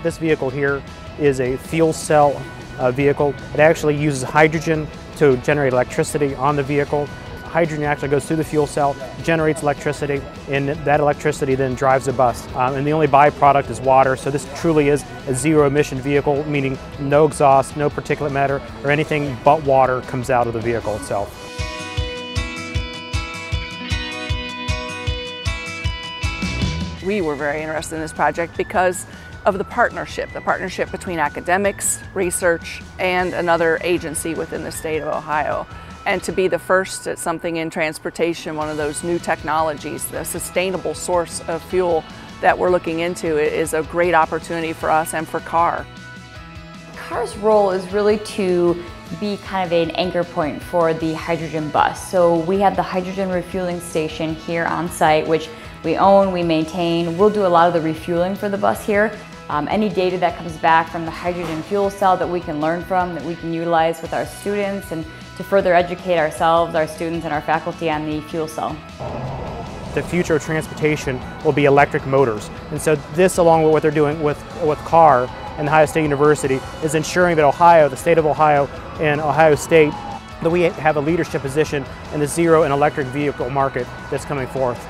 This vehicle here is a fuel cell vehicle. It actually uses hydrogen to generate electricity on the vehicle. Hydrogen actually goes through the fuel cell, generates electricity, and that electricity then drives the bus. And the only byproduct is water, so this truly is a zero-emission vehicle, meaning no exhaust, no particulate matter, or anything but water comes out of the vehicle itself. We were very interested in this project because of the partnership between academics, research, and another agency within the state of Ohio. And to be the first at something in transportation, one of those new technologies, the sustainable source of fuel that we're looking into, is a great opportunity for us and for CAR. CAR's role is really to be kind of an anchor point for the hydrogen bus. So we have the hydrogen refueling station here on site, which we own, we maintain. We'll do a lot of the refueling for the bus here. Any data that comes back from the hydrogen fuel cell that we can learn from, that we can utilize with our students and to further educate ourselves, our students, and our faculty on the fuel cell. The future of transportation will be electric motors. And so this, along with what they're doing with CAR and Ohio State University, is ensuring that Ohio, the state of Ohio, and Ohio State, that we have a leadership position in the zero and electric vehicle market that's coming forth.